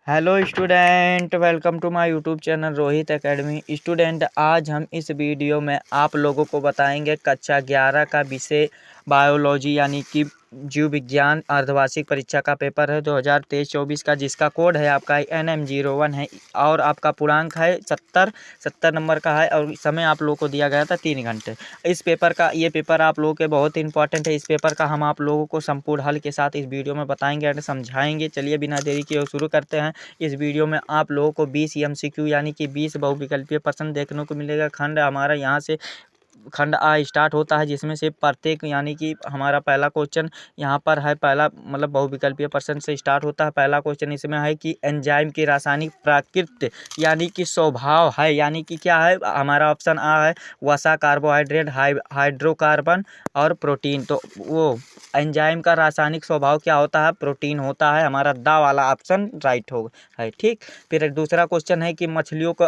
Hello student, welcome to my YouTube channel Rohit Academy. Student, आज हम इस वीडियो में आप लोगों को बताएंगे कक्षा 11 का विषय बायोलॉजी यानी कि जीव विज्ञान अर्धवार्षिक परीक्षा का पेपर है 2023-24 का, जिसका कोड है आपका NM01 है और आपका पूर्णांक है 70 नंबर का है और समय आप लोगों को दिया गया था 3 घंटे। ये पेपर आप लोगों के बहुत इंपॉर्टेंट है। इस पेपर का हम आप लोगों को संपूर्ण हल के साथ इस वीडियो में बताएंगे और समझाएंगे। चलिए बिना देरी किए शुरू करते हैं। इस वीडियो में आप लोगों को 20 MCQ यानी कि 20 बहुविकल्पीय प्रश्न देखने को मिलेगा। खंड हमारा यहाँ से खंड आ स्टार्ट होता है, जिसमें से प्रत्येक यानी कि हमारा पहला क्वेश्चन यहाँ पर है। पहला मतलब बहुविकल्पीय प्रश्न से स्टार्ट होता है। पहला क्वेश्चन इसमें है कि एंजाइम की रासायनिक प्रकृति यानी कि स्वभाव है, यानी कि क्या है। हमारा ऑप्शन आ है वसा, कार्बोहाइड्रेट, हाइड्रोकार्बन और प्रोटीन। तो वो एंजाइम का रासायनिक स्वभाव क्या होता है? प्रोटीन होता है। हमारा दा वाला ऑप्शन राइट होगा है, ठीक। फिर दूसरा क्वेश्चन है कि मछलियों का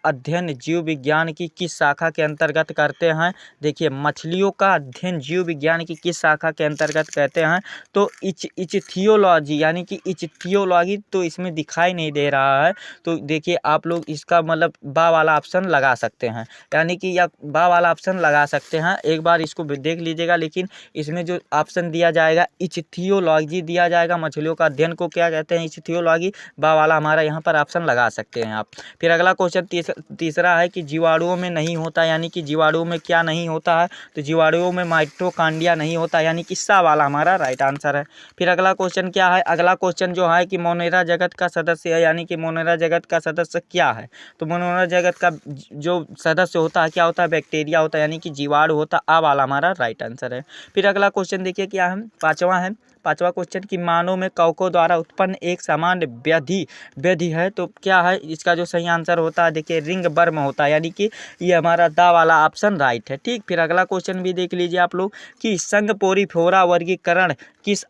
अध्ययन जीव विज्ञान की किस शाखा के अंतर्गत करते हैं? देखिए, मछलियों का अध्ययन जीव विज्ञान की किस शाखा के अंतर्गत कहते हैं? तो इचिथियोलॉजी यानी कि इचिथियोलॉजी। तो इसमें दिखाई नहीं दे रहा है, तो देखिए आप लोग इसका मतलब बा वाला ऑप्शन लगा सकते हैं, यानी कि या बा वाला ऑप्शन लगा सकते हैं। एक बार इसको देख लीजिएगा, लेकिन इसमें जो ऑप्शन दिया जाएगा इचिथियोलॉजी दिया जाएगा। मछलियों का अध्ययन को क्या कहते हैं? इचिथियोलॉजी। बा वाला हमारा यहाँ पर ऑप्शन लगा सकते हैं आप। फिर अगला क्वेश्चन तीसरा है कि जीवाणुओं में नहीं होता, यानी कि जीवाणुओं में क्या नहीं होता है? तो जीवाणुओं में माइटोकॉन्ड्रिया नहीं होता, यानी कि सा वाला हमारा राइट आंसर है। फिर अगला क्वेश्चन क्या है? अगला क्वेश्चन जो है कि मोनेरा जगत का सदस्य है, यानी कि मोनेरा जगत का सदस्य क्या है? तो मोनेरा जगत का जो सदस्य होता है क्या होता है? बैक्टीरिया होता है, यानी कि जीवाणु होता है। आ वाला हमारा राइट आंसर है। फिर अगला क्वेश्चन देखिए क्या है, पांचवा क्वेश्चन कि मानव में कवकों द्वारा उत्पन्न एक सामान्य व्याधि है, तो क्या है इसका जो सही आंसर होता है? देखिए रिंग बर्म होता है, यानी कि ये हमारा दा वाला ऑप्शन राइट है, ठीक। फिर अगला क्वेश्चन भी देख लीजिए आप लोग कि संघपोरीफोरा वर्गीकरण किस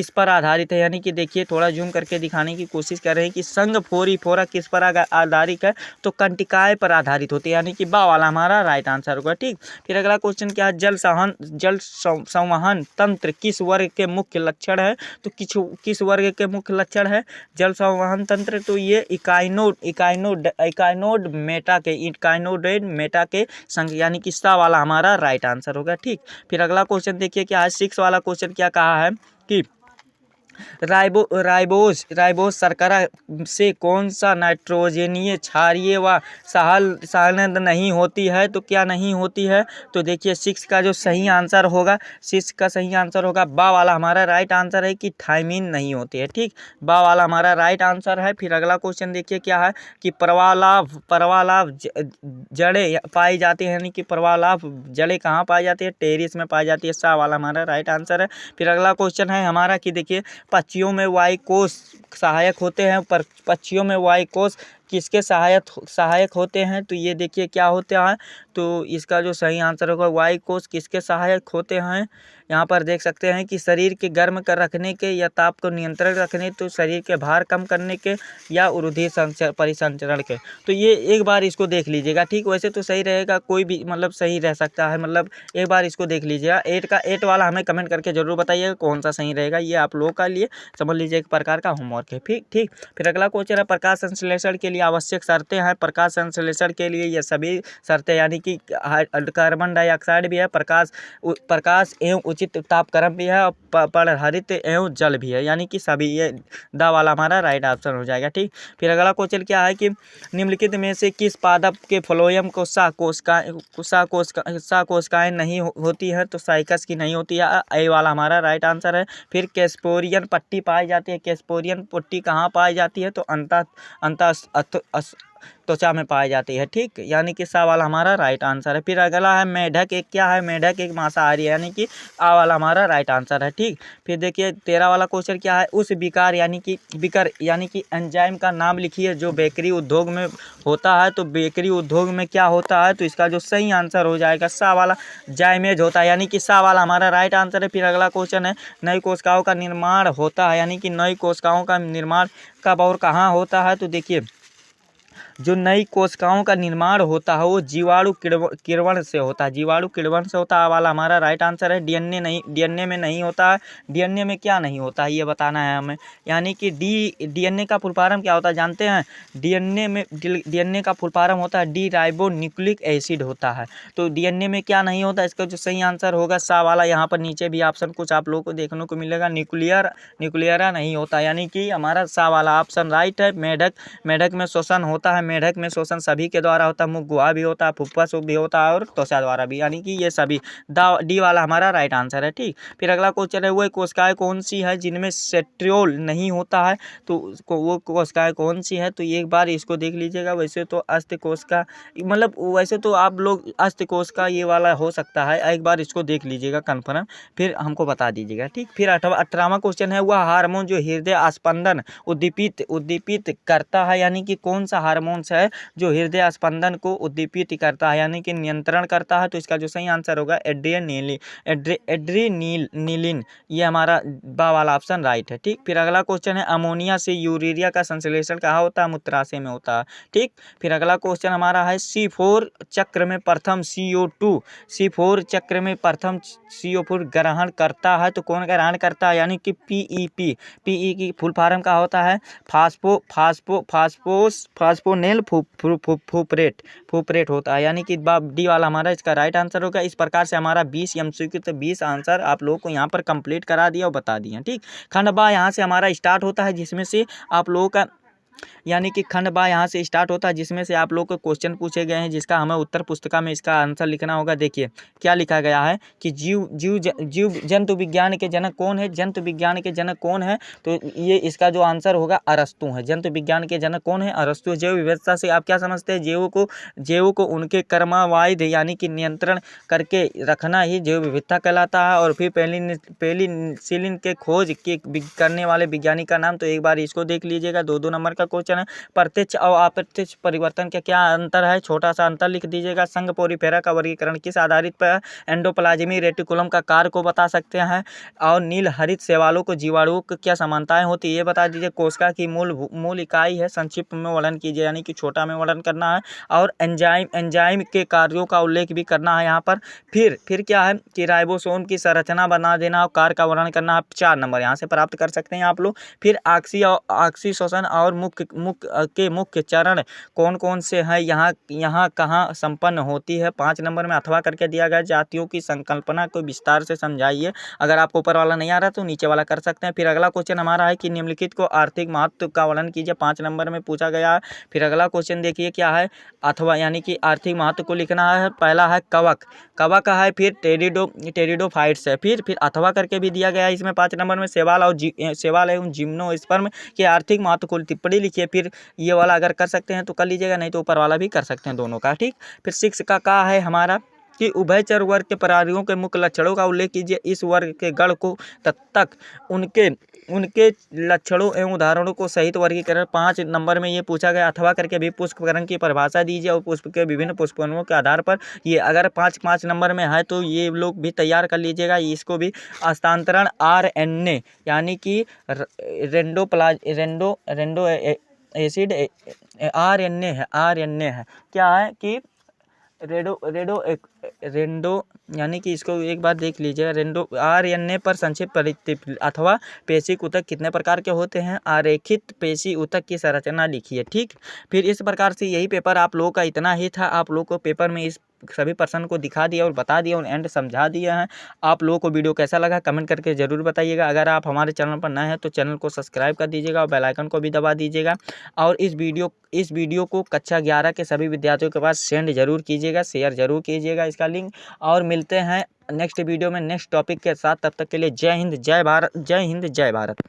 पर आधारित है? यानी कि देखिए थोड़ा जूम करके दिखाने की कोशिश कर रहे हैं कि संघपोरीफोरा किस पर आधारित है? तो कंटिकाय पर आधारित होती है, यानी कि बा वाला हमारा राइट आंसर होगा, ठीक। फिर अगला क्वेश्चन क्या है? जल संवहन तंत्र किस वर्ग के मुख्य लक्षण है? तो किस वर्ग के मुख्य लक्षण है जल संवहन तंत्र? तो ये इकाइनोड मेटा के संग, यानी कि सा वाला हमारा राइट आंसर होगा, ठीक। फिर अगला क्वेश्चन देखिए क्या है, 6 वाला क्वेश्चन क्या कहा है कि राइबोस शर्करा से कौन सा नाइट्रोजनीय क्षारीय व सहानद नहीं होती है? तो क्या नहीं होती है? तो देखिए 6 का जो सही आंसर होगा, 6 का सही आंसर होगा बा वाला हमारा राइट आंसर है कि थायमीन नहीं होती है, ठीक। बा वाला हमारा राइट आंसर है। फिर अगला क्वेश्चन देखिए क्या है कि प्रवालाभ जड़ें पाई जाती है, यानी कि प्रवालाभ जड़ें कहाँ पाई जाती है? टेरिस में पाई जाती है। सा वाला हमारा राइट आंसर है। फिर अगला क्वेश्चन है हमारा कि देखिए पक्षियों में वायु कोष सहायक होते हैं, पर पक्षियों में वायु कोष किसके सहायक होते हैं? तो ये देखिए क्या होता है, तो इसका जो सही आंसर होगा वायु कोष किसके सहायक होते हैं? यहाँ पर देख सकते हैं कि शरीर के गर्म कर रखने के या ताप को नियंत्रण रखने, तो शरीर के भार कम करने के या वृद्धि परिसंचरण के। तो ये एक बार इसको देख लीजिएगा, ठीक। वैसे तो सही रहेगा, कोई भी मतलब सही रह सकता है, मतलब एक बार इसको देख लीजिएगा। 8 वाला हमें कमेंट करके जरूर बताइएगा कौन सा सही रहेगा। ये आप लोगों का लिए समझ लीजिए एक प्रकार का होमवर्क है, ठीक। फिर अगला क्वेश्चन है प्रकाश संश्लेषण के लिए आवश्यक शर्तें हैं। प्रकाश संश्लेषण के लिए ये सभी शर्तें, यानी कि कार्बन डाइऑक्साइड भी है, प्रकाश एवं उचित तापक्रम भी है, और परहरित एवं जल भी है, यानी कि सभी। ये दा वाला हमारा राइट ऑप्शन हो जाएगा, ठीक। फिर अगला क्वेश्चन क्या है कि निम्नलिखित में से किस पादप के फ्लोएम को कोशिकाएं नहीं होती है? तो साइकस की नहीं होती है। ए वाला हमारा राइट आंसर है। फिर कैस्पोरियन पट्टी पाई जाती है। कैस्पोरियन पट्टी कहाँ पाई जाती है? तो त्वचा में पाई जाती है, ठीक, यानी कि सा वाला हमारा राइट आंसर है। फिर अगला है मेढक एक क्या है? मेढक एक मांसाहारी है, यानी कि आ वाला हमारा राइट आंसर है, ठीक। फिर देखिए 13 वाला क्वेश्चन क्या है? उस विकार यानी कि एंजाइम का नाम लिखिए जो बेकरी उद्योग में होता है। तो बेकरी उद्योग में क्या होता है? तो इसका जो सही आंसर हो जाएगा सा वाला जाइमेज होता है, यानी कि सा वाला हमारा राइट आंसर है। फिर अगला क्वेश्चन है नई कोशिकाओं का निर्माण होता है, यानी कि नई कोशिकाओं का निर्माण कब और कहाँ होता है? तो देखिए जो नई कोशिकाओं का निर्माण होता है वो जीवाणु किण्वन से होता है, जीवाणु किण्वन से होता है वाला हमारा राइट आंसर है। डीएनए नहीं, डीएनए में नहीं होता है। डीएनए में क्या नहीं होता है ये बताना है हमें, यानी कि डीएनए का फुल फॉर्म क्या होता है जानते हैं? डीएनए का फुल फॉर्म होता है डी राइबो न्यूक्लिक एसिड होता है। तो डीएनए में क्या नहीं होता, इसका जो सही आंसर होगा सा वाला। यहाँ पर नीचे भी ऑप्शन कुछ आप लोगों को देखने को मिलेगा, न्यूक्लियरा नहीं होता, यानी कि हमारा सा वाला ऑप्शन राइट है। मेढक में श्वसन होता है, मेढक में श्वसन सभी के द्वारा होता है, मुख गुहा भी होता है, फुफ्फुस भी होता है और त्वचा द्वारा भी, यानी कि ये सभी डी वाला हमारा राइट आंसर है। ठीक, फिर अगला क्वेश्चन है वो कोशिकाएं कौन सी है जिनमें सेंट्रियोल नहीं होता है, तो वो कोशिकाएं कौन सी है? तो एक बार इसको देख लीजिएगा। वैसे तो अस्थ कोशिका, मतलब वैसे तो आप लोग अस्थ कोशिका ये वाला हो सकता है, एक बार इसको देख लीजिएगा कन्फर्म, फिर हमको बता दीजिएगा। ठीक, फिर 18वां क्वेश्चन है वह हार्मोन जो हृदय स्पंदन उद्दीपित करता है, यानी कि कौन सा हार्मोन्स है जो हृदय स्पंदन को उद्दीपित करता है, यानी कि नियंत्रण करता है? तो इसका जो सही आंसर होगा एड्रेनालिन, ये हमारा बा वाला ऑप्शन राइट है। ठीक, फिर अगला क्वेश्चन है अमोनिया से यूरेरिया का संश्लेषण कहाँ होता है? मूत्राशय में होता है। ठीक, फिर अगला क्वेश्चन हमारा है C4 चक्र में प्रथम C4 चक्र में प्रथम CO4 ग्रहण करता है, तो कौन ग्रहण करता है? यानी कि PEP की फुल फॉर्म का होता है फास्फोनेल फूपरेट होता है, यानी कि डी वाला हमारा इसका राइट आंसर होगा। इस प्रकार से हमारा 20 MCQ तो 20 आंसर आप लोगों को यहाँ पर कंप्लीट करा दिया और बता दिया। ठीक, खंड बा यहाँ से हमारा स्टार्ट होता है, जिसमें से आप लोगों का, यानी कि खंड बा यहाँ से स्टार्ट होता है, जिसमें से आप लोग को क्वेश्चन पूछे गए हैं, जिसका हमें उत्तर पुस्तिका में इसका आंसर लिखना होगा। देखिए क्या लिखा गया है कि जीव जंतु विज्ञान के जनक कौन है? जंतु विज्ञान के जनक कौन है? तो ये इसका जो आंसर होगा अरस्तु है। जंतु विज्ञान के जनक कौन है? अरस्तु। जैव विविधता से आप क्या समझते हैं? जैव को उनके कर्मावाइद यानी कि नियंत्रण करके रखना ही जैव विविधता कहलाता है। और फिर पेनिसिलिन के खोज करने वाले विज्ञानी का नाम, तो एक बार इसको देख लीजिएगा। 2 नंबर का क्वेश्चन है प्रत्यक्ष और अप्रत्यक्ष परिवर्तन का क्या अंतर है? छोटा सा अंतर लिख दीजिएगा। संघ पोरीफेरा का वर्गीकरण किस आधारित पर? एंडोप्लाज्मी रेटिकुलम का कार्य को बता सकते हैं। और नील हरित शैवालों को जीवाणुओं को क्या समानताएं होती है ये बता दीजिए। कोशिका की मूल इकाई है, संक्षिप्त में वर्णन कीजिए, यानी कि छोटा में वर्णन करना है। और एंजाइम के कार्यों का उल्लेख भी करना है यहाँ पर। फिर क्या है कि राइबोसोम की संरचना बना देना और कार्य का वर्णन करना है। 4 नंबर यहाँ से प्राप्त कर सकते हैं आप लोग। फिर ऑक्सीशोषण और मुख्य चरण कौन कौन से हैं, यहाँ कहाँ संपन्न होती है? 5 नंबर में अथवा करके दिया गया। जातियों की संकल्पना को विस्तार से समझाइए। अगर आपको ऊपर वाला नहीं आ रहा तो नीचे वाला कर सकते हैं। फिर अगला क्वेश्चन हमारा है कि निम्नलिखित को आर्थिक महत्व का वर्णन कीजिए। 5 नंबर में पूछा गया है। फिर अगला क्वेश्चन देखिए क्या है, अथवा यानी कि आर्थिक महत्व को लिखना है। पहला है कवक है, फिर टेरिडोफाइट्स है, फिर अथवा करके भी दिया गया है इसमें 5 नंबर में। शैवाल एवं जिम्नोस्पर्म के आर्थिक महत्व को टिप्पणी लिखिए। फिर ये वाला अगर कर सकते हैं तो कर लीजिएगा, नहीं तो ऊपर वाला भी कर सकते हैं, दोनों का। ठीक, फिर 6 का है हमारा कि उभयचर वर्ग के प्राणियों के मुख्य लक्षणों का उल्लेख कीजिए। इस वर्ग के गण को तक उनके लक्षणों एवं उदाहरणों को सहित वर्गीकरण। 5 नंबर में ये पूछा गया। अथवा करके भी पुष्पकरण की परिभाषा दीजिए और पुष्प के विभिन्न पुष्पों के आधार पर ये अगर 5 नंबर में है तो ये लोग भी तैयार कर लीजिएगा। इसको भी हस्तांतरण RNA यानी कि रेंडो एसिड RNA है। क्या है कि रेंडो यानी कि इसको एक बार देख लीजिएगा। रेंडो RNA पर संक्षिप्त परिचित अथवा पेशी ऊतक कितने प्रकार के होते हैं? आरेखित पेशी ऊतक की संरचना लिखिए। ठीक, फिर इस प्रकार से यही पेपर आप लोगों का इतना ही था। आप लोगों को पेपर में इस सभी पर्सन को दिखा दिया और बता दिया और एंड समझा दिया है। आप लोगों को वीडियो कैसा लगा कमेंट करके ज़रूर बताइएगा। अगर आप हमारे चैनल पर नए हैं तो चैनल को सब्सक्राइब कर दीजिएगा और बेल आइकन को भी दबा दीजिएगा। और इस वीडियो को कक्षा 11 के सभी विद्यार्थियों के पास सेंड जरूर कीजिएगा, शेयर जरूर कीजिएगा इसका लिंक। और मिलते हैं नेक्स्ट वीडियो में नेक्स्ट टॉपिक के साथ। तब तक के लिए जय हिंद, जय भारत, जय हिंद, जय भारत।